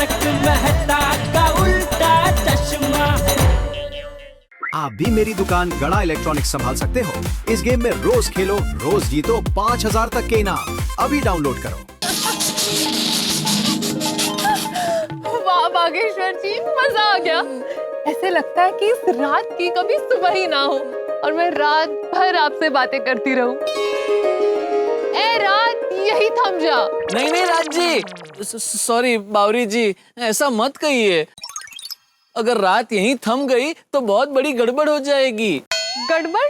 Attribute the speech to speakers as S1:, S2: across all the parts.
S1: तारक मेहता का उल्टा चश्मा।
S2: आप भी मेरी दुकान गड़ा इलेक्ट्रॉनिक्स संभाल सकते हो। इस गेम में रोज खेलो, रोज जीतो 5000 तक के इनाम। अभी डाउनलोड करो।
S3: वाह बागेश्वर जी, मजा आ गया। ऐसे लगता है कि इस रात की कभी सुबह ही ना हो और मैं रात भर आपसे बातें करती रहूं। ए रात, यही थम जा।
S4: नहीं नहीं राज जी, सॉरी बावरी जी, ऐसा मत कहिए। अगर रात यहीं थम गई तो बहुत बड़ी गड़बड़ हो जाएगी।
S3: गड़बड़?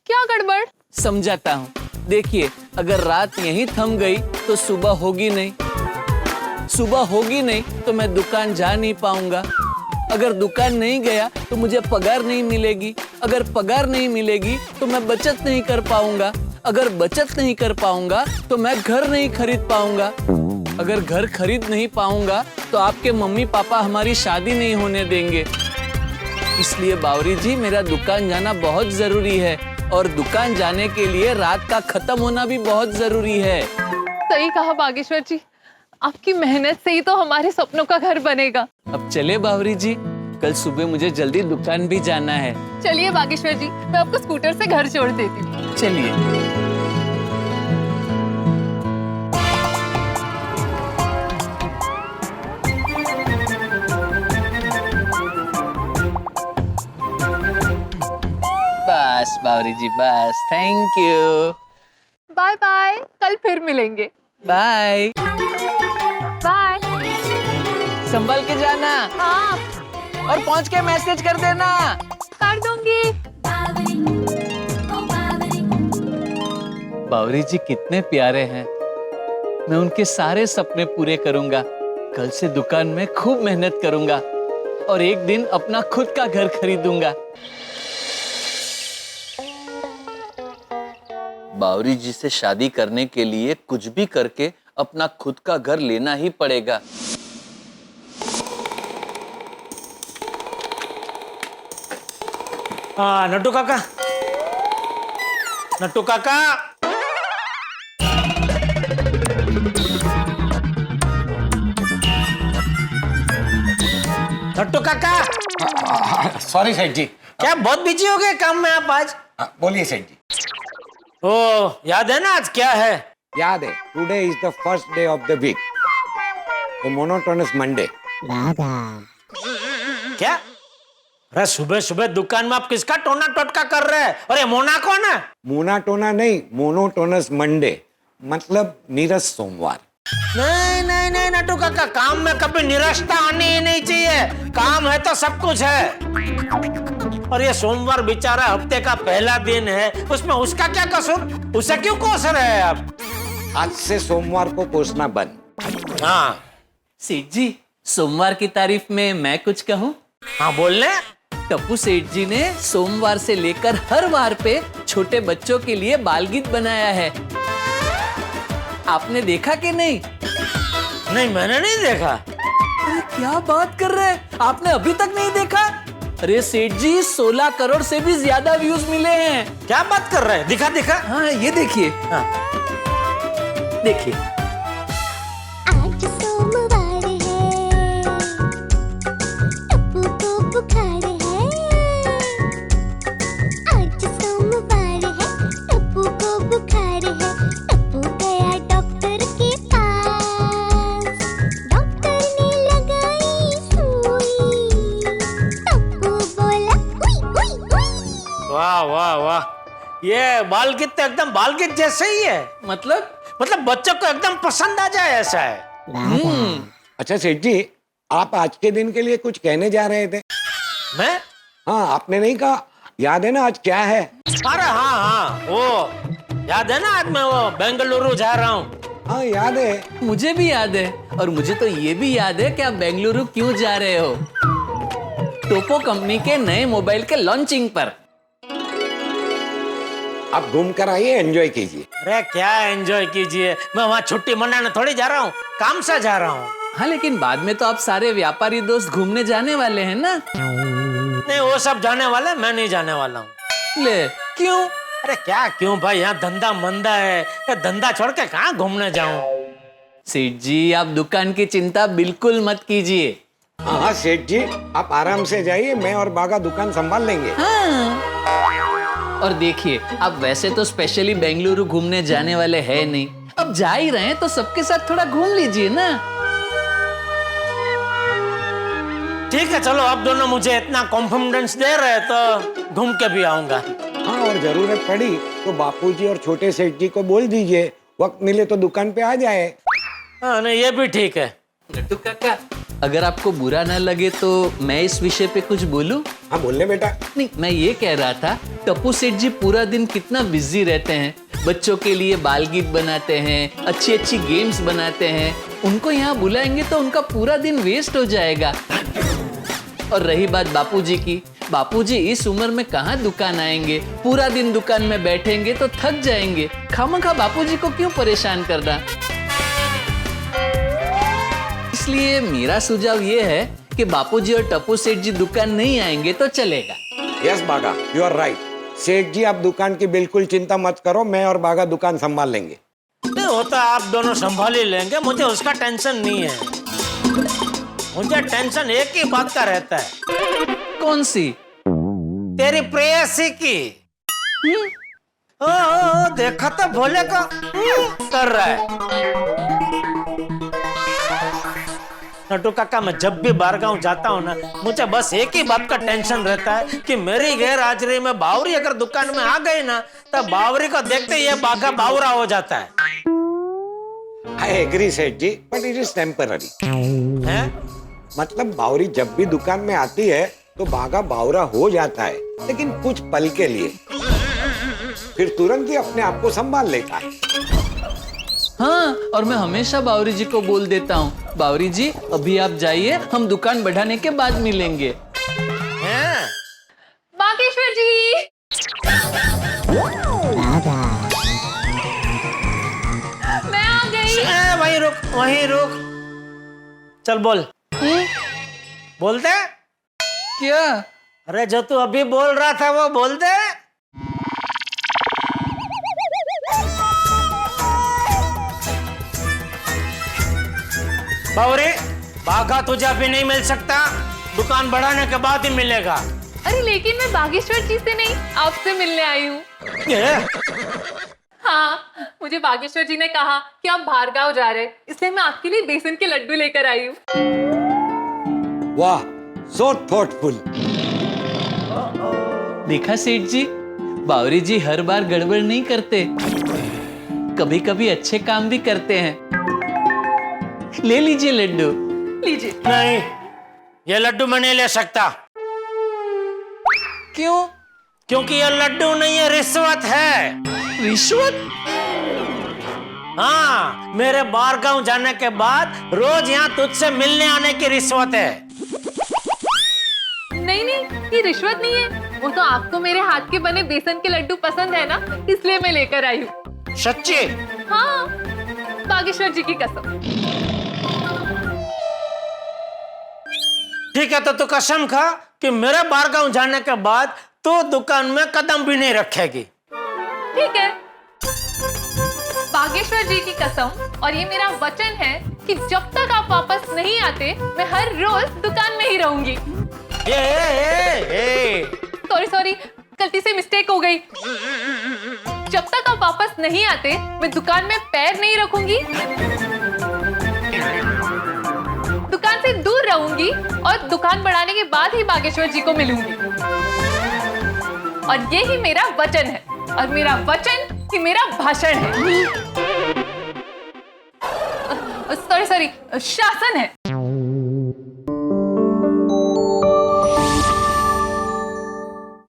S3: क्या गड़बड़?
S4: समझाता हूँ। देखिए, अगर रात यहीं थम गई तो सुबह होगी नहीं। सुबह होगी नहीं तो मैं दुकान जा नहीं पाऊंगा। अगर दुकान नहीं गया तो मुझे पगार नहीं मिलेगी। अगर पगार नहीं मिलेगी तो मैं बचत नहीं कर पाऊंगा। अगर बचत नहीं कर पाऊंगा तो मैं घर नहीं खरीद पाऊंगा। अगर घर खरीद नहीं पाऊंगा तो आपके मम्मी पापा हमारी शादी नहीं होने देंगे। इसलिए बावरी जी, मेरा दुकान जाना बहुत जरूरी है और दुकान जाने के लिए रात का खत्म होना भी बहुत जरूरी है।
S3: सही कहा बागेश्वर जी, आपकी मेहनत से ही तो हमारे सपनों का घर बनेगा।
S4: अब चले बावरी जी, कल सुबह मुझे जल्दी दुकान भी जाना है।
S3: चलिए बागेश्वर जी, मैं आपको स्कूटर से घर छोड़ देती हूँ।
S4: चलिए। बस बावरी जी, बस। Thank you.
S3: बाय बाय, कल फिर मिलेंगे।
S4: बाय।
S3: बाय।
S4: संभल के जाना।
S3: हाँ,
S4: और पहुंच के मैसेज कर देना।
S3: कर दूंगी।
S4: बावरी जी कितने प्यारे हैं। मैं उनके सारे सपने पूरे करूंगा। कल से दुकान में खूब मेहनत करूंगा और एक दिन अपना खुद का घर खरीदूंगा। बावरी जी से शादी करने के लिए कुछ भी करके अपना खुद का घर लेना ही पड़ेगा।
S5: हाँ नट्टू काका, नट्टू काका। नट्टू काका।
S6: सॉरी सेठ जी।
S5: क्या बहुत बिजी हो गए काम में आप आज?
S6: बोलिए सेठ जी।
S5: ओ याद है ना आज क्या है?
S6: याद है, today is the first day of the week, the monotonous Monday.
S5: क्या? अरे सुबह सुबह दुकान में आप किसका टोना टोटका कर रहे हैं? अरे मोना कौन है?
S6: मोनाटोना नहीं, मोनोटोनस मंडे, मतलब नीरस सोमवार।
S5: नहीं नहीं नहीं नट्टू काका, काम में कभी निराशा आनी ही नहीं चाहिए। काम है तो सब कुछ है। और ये सोमवार बेचारा हफ्ते का पहला दिन है, उसमें उसका क्या कसूर? उसे क्यों कोस रहे हैं आप?
S6: आज से सोमवार को कोसना बंद।
S5: हाँ
S4: सेठ जी, सोमवार की तारीफ में मैं कुछ कहूँ?
S5: हाँ बोलने।
S4: टप्पू सेठ जी ने सोमवार से लेकर हर वार पे छोटे बच्चों के लिए बाल गीत बनाया है। आपने देखा कि नहीं?
S5: नहीं मैंने नहीं देखा।
S4: अरे क्या बात कर रहे हैं, आपने अभी तक नहीं देखा? अरे सेठ जी, 16 करोड़ से भी ज्यादा व्यूज मिले हैं।
S5: क्या बात कर रहे हैं? दिखा दिखा।
S4: हाँ ये देखिए।
S5: हाँ।
S4: देखिए।
S7: आज सोमवार है, टप्पू को बुखार है। आज सोमवार है, टप्पू को बुखार है। टप्पू गया डॉक्टर के पास, डॉक्टर ने लगाई सुई। टप्पू बोला उई उई उई।
S5: वाह वाह वाह, ये बाल गीत तो एकदम बाल गीत जैसे ही है।
S4: मतलब
S5: बच्चों को एकदम पसंद आ जाए ऐसा है।
S6: अच्छा सेठ जी, आप आज के दिन के लिए कुछ कहने जा रहे थे?
S5: मैं?
S6: हाँ, आपने नहीं कहा। याद है ना आज क्या है?
S5: अरे हाँ हाँ, वो याद है ना, आज मैं वो बेंगलुरु जा रहा हूँ।
S6: हाँ याद है।
S4: मुझे भी याद है, और मुझे तो ये भी याद है कि आप बेंगलुरु क्यों जा रहे हो। टोपो कंपनी के नए मोबाइल के लॉन्चिंग पर।
S6: आप घूम कर आइए, एंजॉय कीजिए।
S5: अरे क्या एंजॉय कीजिए, मैं वहाँ छुट्टी मनाने थोड़ी जा रहा हूँ, काम से जा रहा हूँ।
S4: हाँ लेकिन बाद में तो आप सारे व्यापारी दोस्त घूमने जाने वाले हैं ना?
S5: नहीं वो सब जाने वाले, मैं नहीं जाने वाला हूँ।
S4: ले क्यों?
S5: अरे क्या क्यों भाई, यहाँ धंधा मंदा है, ये धंधा छोड़ के कहाँ घूमने जाऊँ?
S4: सेठ जी, आप दुकान की चिंता बिल्कुल मत कीजिए।
S6: हाँ सेठ जी, आप आराम से जाइए, मैं और बागा दुकान संभाल लेंगे।
S4: और देखिए, आप वैसे तो स्पेशली बेंगलुरु घूमने जाने वाले हैं नहीं, अब जा ही रहे हैं तो सबके साथ थोड़ा घूम लीजिए ना।
S5: ठीक है, चलो आप दोनों मुझे इतना कॉन्फिडेंस दे रहे हैं तो घूम के भी आऊंगा।
S6: हाँ, और जरूरत पड़ी तो बापूजी और छोटे सेठ जी को बोल दीजिए, वक्त मिले तो दुकान पे आ जाए।
S5: हाँ, नहीं ये भी ठीक है।
S4: लड्डू काका, अगर आपको बुरा ना लगे तो मैं इस विषय पे कुछ बोलूं?
S6: हाँ बोलने बेटा।
S4: नहीं, मैं ये कह रहा था, टप्पू सेठ जी पूरा दिन कितना बिजी रहते हैं, बच्चों के लिए बाल गीत बनाते हैं, अच्छी अच्छी गेम्स बनाते हैं, उनको यहाँ बुलाएंगे तो उनका पूरा दिन वेस्ट हो जाएगा। और रही बात बापूजी की, बापूजी इस उम्र में कहाँ दुकान आएंगे, पूरा दिन दुकान में बैठेंगे तो थक जाएंगे, खामखा बापूजी को क्यों परेशान करना। इसलिए मेरा सुझाव ये है कि बापूजी और टप्पू सेठ जी दुकान नहीं आएंगे तो चलेगा।
S6: यस बागा, यू आर राइट। सेठ जी, आप दुकान की बिल्कुल चिंता मत करो, मैं और बागा दुकान संभाल लेंगे।
S5: नहीं होता, आप दोनों संभाल ही लेंगे, मुझे उसका टेंशन नहीं है। मुझे टेंशन एक ही बात का रहता है।
S4: कौन सी?
S5: तेरी प्रेयसी की। ओ, देखा तो भोले को कर रहा है। नटू काका, मैं जब भी बारगांव जाता हूँ ना, मुझे बस एक ही बात का टेंशन रहता है कि मेरी गैर हाजिरी में बावरी अगर दुकान में आ गई ना, तो बावरी को देखते ही ये बाघा बावरा हो जाता है।
S6: आई एग्री सेठ जी, बट इट इज टेम्पररी।
S5: हैं?
S6: मतलब बावरी जब भी दुकान में आती है तो बागा बावरा हो जाता है, लेकिन कुछ पल के लिए, फिर तुरंत ही अपने आप को संभाल लेता है।
S4: हाँ, और मैं हमेशा बावरी जी को बोल देता हूँ, बावरी जी अभी आप जाइए, हम दुकान बढ़ाने के बाद मिलेंगे।
S5: हैं?
S3: बागेश्वर जी, मैं आ गई।
S5: वहीं रुक, वहीं रुक। चल बोल। बोल दे।
S4: क्या?
S5: अरे जो तू अभी बोल रहा था वो बोल दे। बावरी, बाघा तुझे अभी नहीं मिल सकता, दुकान बढ़ाने के बाद ही मिलेगा।
S3: अरे लेकिन मैं बागेश्वर जी से नहीं, आपसे मिलने आई हूँ। हाँ, मुझे बागेश्वर जी ने कहा कि आप बाहरगांव जा रहे हैं, इसलिए मैं आपके लिए बेसन के लड्डू लेकर आई हूँ।
S6: वाह, सो थॉटफुल।
S4: देखा सेठ जी, बावरी जी हर बार गड़बड़ नहीं करते, कभी कभी अच्छे काम भी करते हैं। ले लीजिए लड्डू।
S3: लीजिए।
S5: नहीं, ये लड्डू मैं नहीं ले सकता।
S4: क्यों?
S5: क्योंकि ये लड्डू नहीं है, रिश्वत है।
S4: रिश्वत?
S5: हाँ, मेरे बारगांव जाने के बाद रोज यहाँ तुझसे मिलने आने की रिश्वत है।
S3: नहीं नहीं, ये रिश्वत नहीं है, वो तो आपको मेरे हाथ के बने बेसन के लड्डू पसंद है ना, इसलिए मैं लेकर आई हूँ।
S5: सच्ची?
S3: हाँ, बागेश्वर जी की कसम।
S5: ठीक है, तो तू कसम खा कि मेरे बारगांव जाने के बाद तू दुकान में कदम भी नहीं रखेगी।
S3: ठीक है, बागेश्वर जी की कसम, और ये मेरा वचन है कि जब तक आप वापस नहीं आते, मैं हर रोज दुकान में ही रहूंगी। सॉरी सॉरी, गलती से मिस्टेक हो गई। जब तक आप वापस नहीं आते, मैं दुकान में पैर नहीं रखूंगी, दुकान से दूर रहूंगी, और दुकान बढ़ाने के बाद ही बागेश्वर जी को मिलूंगी। और ये ही मेरा वचन है, और मेरा वचन ही मेरा भाषण है। सॉरी सॉरी, शासन है।